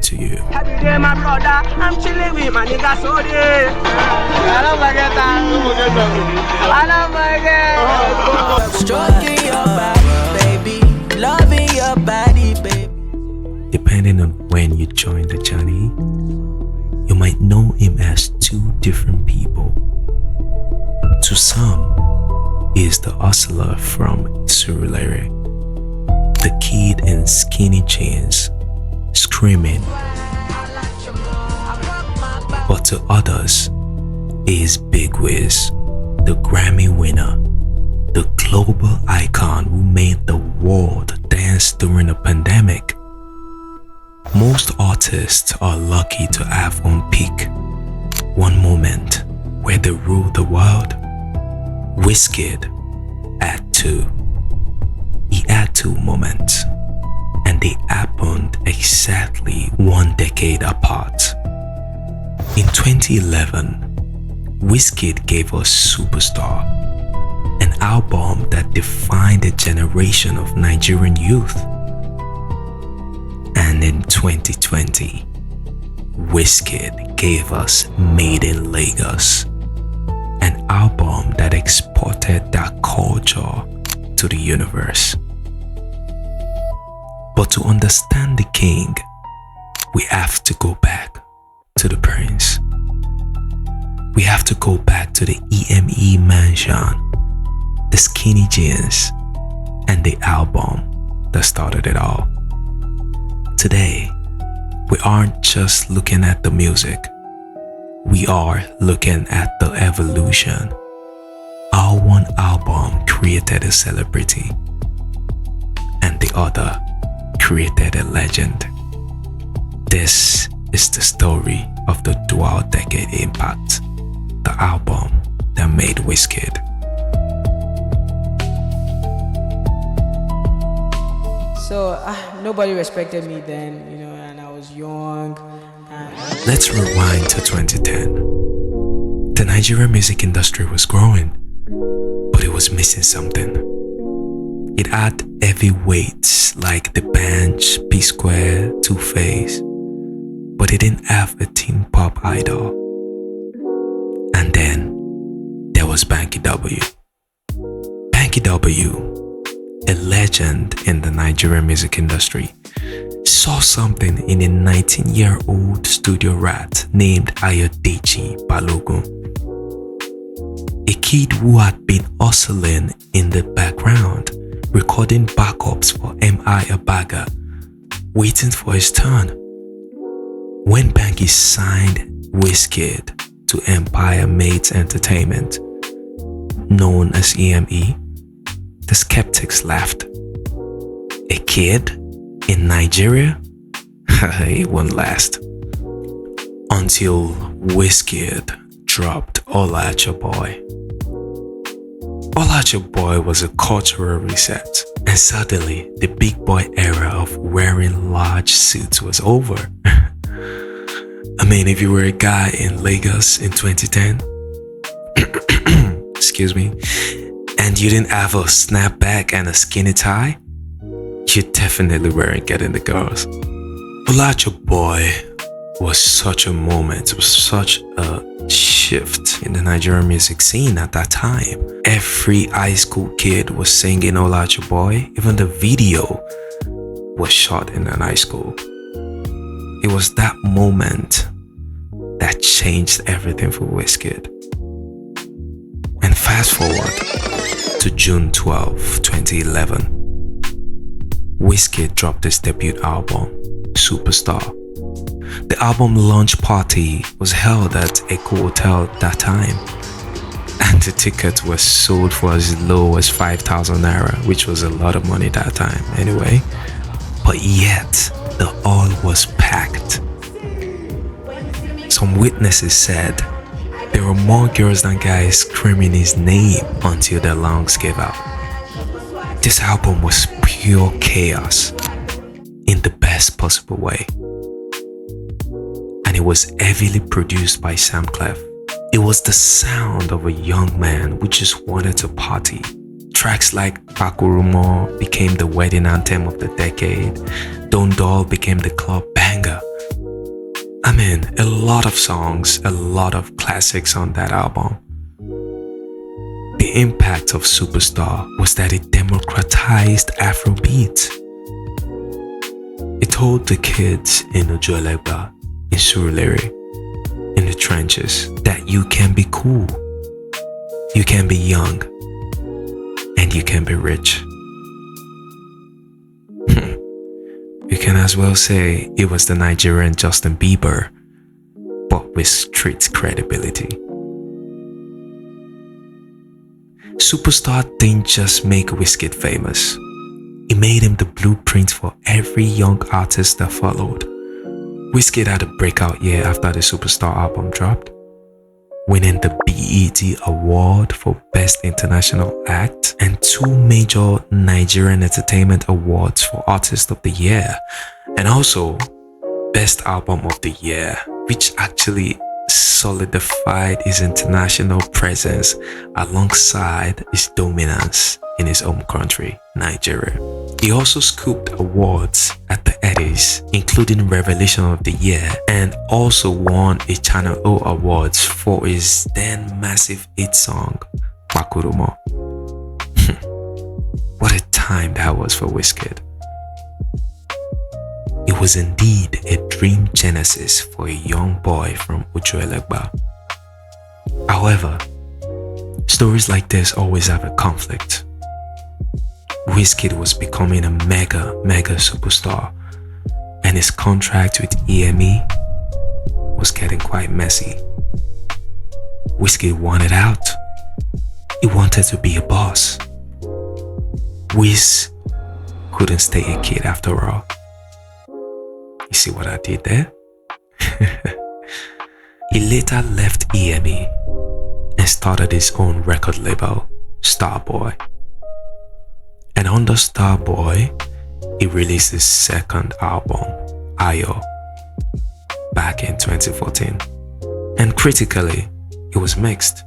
to you. Happy day, my brother. I'm chilling with my nigga Sodi. I don't forget that. I don't forget. Stroking your body, baby. Loving your body, baby. Depending on when you join the journey, you might know him as two different people. To some, he is the hustler from Surulere, the kid in skinny jeans, screaming. But to others, he is Big Wiz, the Grammy winner, the global icon who made the world dance during a pandemic. Most artists are lucky to have on peak one moment where they rule the world. Wizkid had two. He had two moments, and they happened exactly 1 decade apart. In 2011, Wizkid gave us Superstar, an album that defined a generation of Nigerian youth. And in 2020, Wizkid gave us Made in Lagos, an album that exported that culture to the universe. But to understand the king, we have to go back to the prince. We have to go back to the EME mansion, the skinny jeans, and the album that started it all. Today, we aren't just looking at the music, we are looking at the evolution. How one album created a celebrity and the other created a legend. This is the story of the dual decade impact, the album that made Wizkid. So nobody respected me then, and I was young. Let's rewind to 2010. The Nigerian music industry was growing, but it was missing something. It had heavyweights like The Bench, P-Square, Two-Face, but it didn't have a teen pop idol. And then there was Banky W. Banky W, a legend in the Nigerian music industry, saw something in a 19-year-old studio rat named Ayodeji Balogun. A kid who had been hustling in the background, recording backups for M.I. Abaga, waiting for his turn. When Banky signed Wizkid to Empire Mates Entertainment, known as EME, the skeptics laughed. A kid in Nigeria? It won't last. Until Wizkid dropped Holla at Your Boy. Holla at Your Boy was a cultural reset, and suddenly the big boy era of wearing large suits was over. I mean, if you were a guy in Lagos in 2010, excuse me, and you didn't have a snapback and a skinny tie, you definitely weren't getting the girls. Holla at Your Boy was such a moment, it was such a shift in the Nigerian music scene at that time. Every high school kid was singing Holla at Your Boy. Even the video was shot in an high school. It was that moment that changed everything for Wizkid. And fast forward to June 12, 2011. Wizkid dropped his debut album, Superstar. The album launch party was held at Echo Hotel at that time, and the tickets were sold for as low as 5,000 naira, which was a lot of money that time anyway. But yet, the hall was packed. Some witnesses said there were more girls than guys screaming his name until their lungs gave out. This album was pure chaos in the best possible way. And it was heavily produced by Sam Clef. It was the sound of a young man who just wanted to party. Tracks like Pakurumo became the wedding anthem of the decade. Dondol became the club banger. I mean, a lot of songs, a lot of classics on that album. The impact of Superstar was that it democratized Afrobeats. It told the kids in Ojuelegba, in Surulere, in the trenches, that you can be cool, you can be young, and you can be rich. You can as well say it was the Nigerian Justin Bieber, but with street credibility. Superstar didn't just make Wizkid famous. It made him the blueprint for every young artist that followed. Wizkid had a breakout year after the Superstar album dropped, winning the BET Award for Best International Act and 2 major Nigerian Entertainment Awards for Artist of the Year, and also Best Album of the Year, which actually solidified his international presence alongside his dominance in his home country, Nigeria. He also scooped awards at the Eddies, including Revelation of the Year, and also won a Channel O Awards for his then massive hit song, Makurumo. What a time that was for Wizkid. It was indeed a dream genesis for a young boy from Ojuelegba. However, stories like this always have a conflict. Wizkid was becoming a mega superstar, and his contract with EME was getting quite messy. Wizkid wanted out. He wanted to be a boss. Wiz couldn't stay a kid after all. You see what I did there? He later left EME and started his own record label, Starboy. And under Starboy, he released his second album, Ayo, back in 2014. And critically, it was mixed.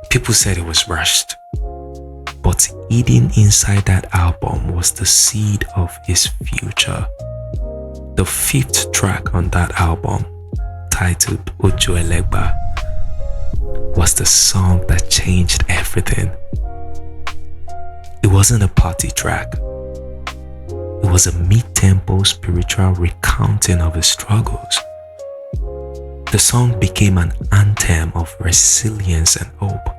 People said it was rushed. But hidden inside that album was the seed of his future. The 5th track on that album, titled Ojuelegba, was the song that changed everything. It wasn't a party track. It was a mid-tempo spiritual recounting of his struggles. The song became an anthem of resilience and hope,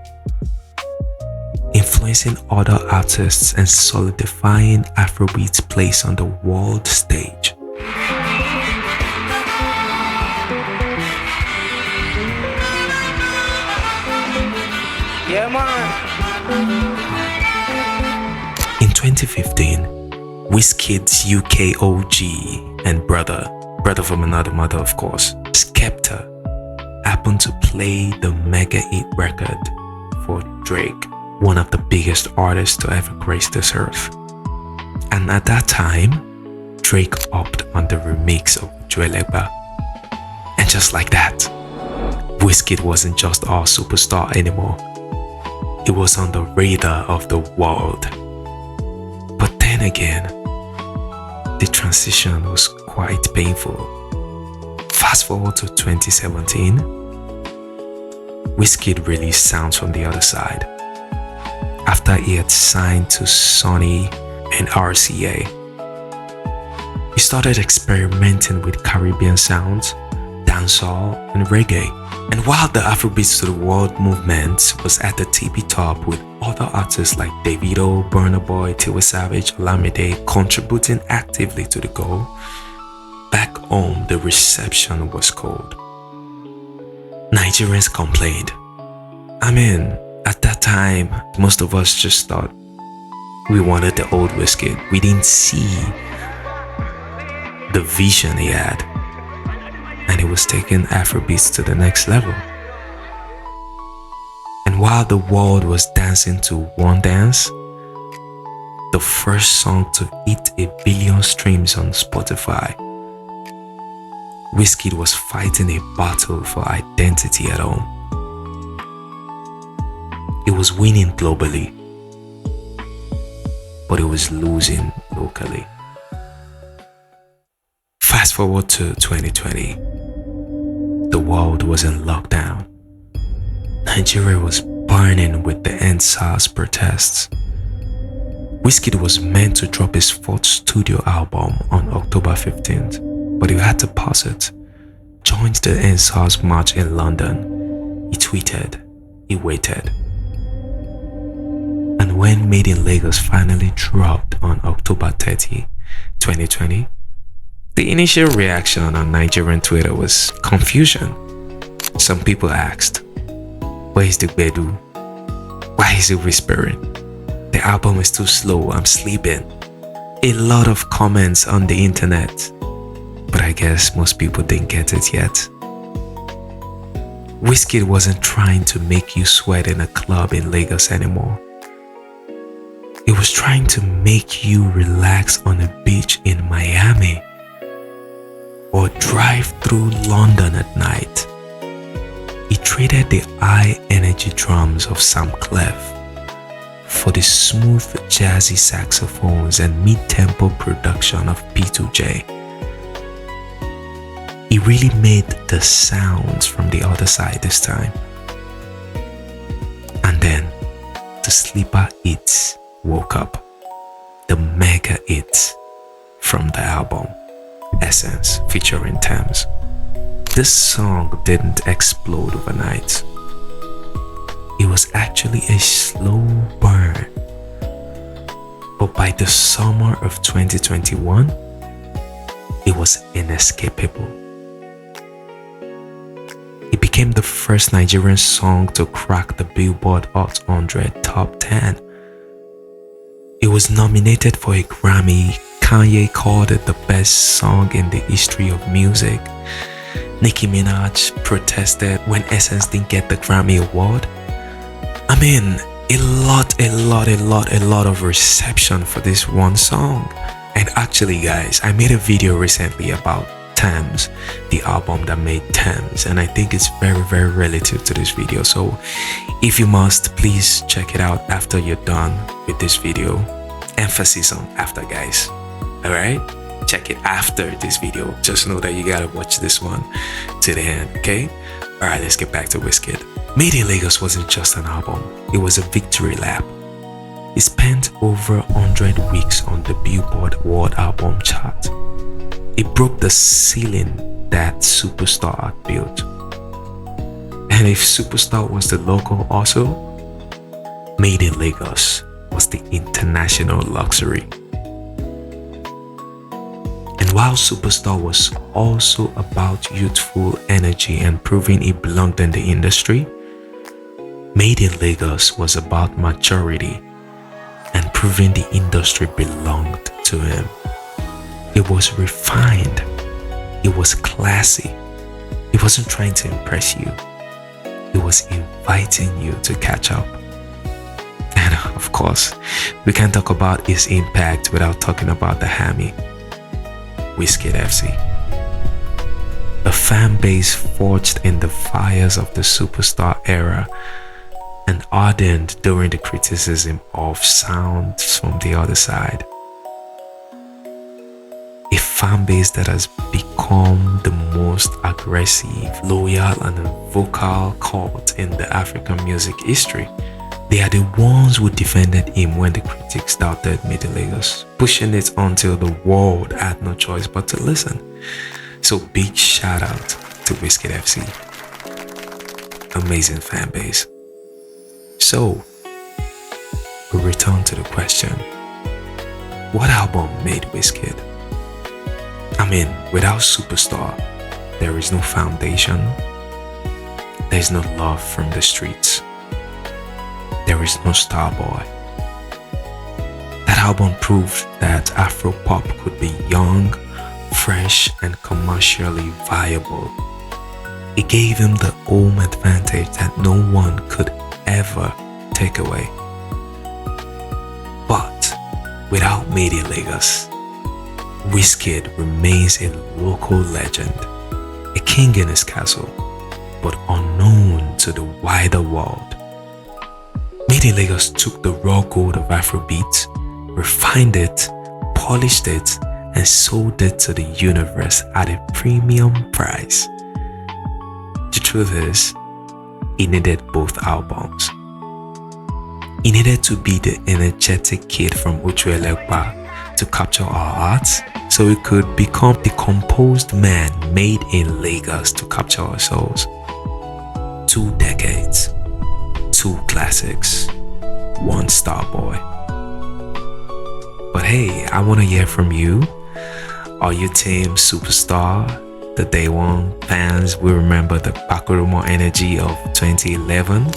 influencing other artists and solidifying Afrobeats' place on the world stage. Yeah, man. In 2015, Wizkid's UK OG and brother from another mother of course, Skepta, happened to play the mega hit record for Drake, one of the biggest artists to ever grace this earth. And at that time, Drake opted on the remix of Ojuelegba. And just like that, Wizkid wasn't just our superstar anymore. It was on the radar of the world. But then again, the transition was quite painful. Fast forward to 2017, Wizkid released Sounds from the Other Side after he had signed to Sony and RCA. He started experimenting with Caribbean sounds, dancehall, and reggae. And while the Afrobeats to the World movement was at the tippy top with other artists like Davido, Burna Boy, Tiwa Savage, Olamide contributing actively to the goal, back home the reception was cold. Nigerians complained. I mean, at that time, most of us just thought we wanted the old Wizkid. We didn't see the vision he had. And he was taking Afrobeats to the next level. And while the world was dancing to One Dance, the first song to hit 1 billion streams on Spotify, Wizkid was fighting a battle for identity at home. It was winning globally, but it was losing locally. Fast forward to 2020. The world was in lockdown. Nigeria was burning with the end-SARS protests. Wizkid was meant to drop his fourth studio album on October 15th, but he had to pause it. Joined the end-SARS march in London. He tweeted, he waited. And when Made in Lagos finally dropped on October 30, 2020, the initial reaction on Nigerian Twitter was confusion. Some people asked, where is the Bedu? Why is he whispering? The album is too slow, I'm sleeping. A lot of comments on the internet, but I guess most people didn't get it yet. Wizkid wasn't trying to make you sweat in a club in Lagos anymore. He was trying to make you relax on a beach in Miami or drive through London at night. He traded the high energy drums of Sam Clef for the smooth jazzy saxophones and mid-tempo production of P2J. He really made the sounds from the other side this time. And then the sleeper hits woke up, the mega hit from the album Essence featuring Thames. This song didn't explode overnight. It was actually a slow burn. But by the summer of 2021, it was inescapable. It became the first Nigerian song to crack the Billboard Hot 100 Top 10. It was nominated for a Grammy. Kanye called it the best song in the history of music. Nicki Minaj protested when Essence didn't get the Grammy award. I mean, a lot of reception for this one song. And actually guys, I made a video recently about Thames, the album that made Thames, and I think it's very relative to this video. So if you must, please check it out after you're done with this video. Emphasis on after, guys. Alright? Check it after this video. Just know that you gotta watch this one to the end, okay? Alright, let's get back to Wizkid. Made in Lagos wasn't just an album, it was a victory lap. It spent over 100 weeks on the Billboard World Album chart. It broke the ceiling that Superstar had built. And if Superstar was the local also, Made in Lagos was the international luxury. And while Superstar was also about youthful energy and proving he belonged in the industry, Made in Lagos was about maturity and proving the industry belonged to him. It was refined. It was classy. It wasn't trying to impress you. It was inviting you to catch up. And of course, we can't talk about his impact without talking about the Hammy, Wizkid FC. A fan base forged in the fires of the Superstar era and ardent during the criticism of sounds from the other side. A fan base that has become the most aggressive, loyal and vocal cult in the African music history. They are the ones who defended him when the critics doubted Made in Lagos, pushing it until the world had no choice but to listen. So big shout out to Wizkid FC. Amazing fan base. So, we return to the question, what album made Wizkid? I mean, without Superstar, there is no foundation. There is no love from the streets. There is no Starboy. That album proved that Afro-pop could be young, fresh, and commercially viable. It gave him the home advantage that no one could ever take away. But without Made in Lagos, Wizkid remains a local legend, a king in his castle, but unknown to the wider world. Made in Lagos took the raw gold of Afrobeats, refined it, polished it, and sold it to the universe at a premium price. truth is, he needed both albums. He needed to be the energetic kid from Uchuelegba to capture our hearts, so he could become the composed man made in Lagos to capture our souls. 2 decades, 2 classics, 1 starboy. But hey, I want to hear from you. Are you team superstar? The day one fans will remember the Pakurumo energy of 2011?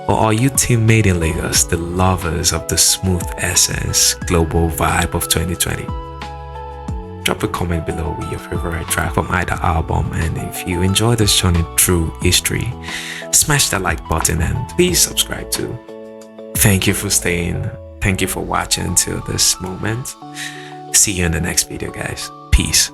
Or are you team made in Lagos, the lovers of the smooth essence, global vibe of 2020? Drop a comment below with your favorite track from either album, and if you enjoy this journey through history, smash that like button and please subscribe too. Thank you for staying. Thank you for watching until this moment. See you in the next video, guys. Peace.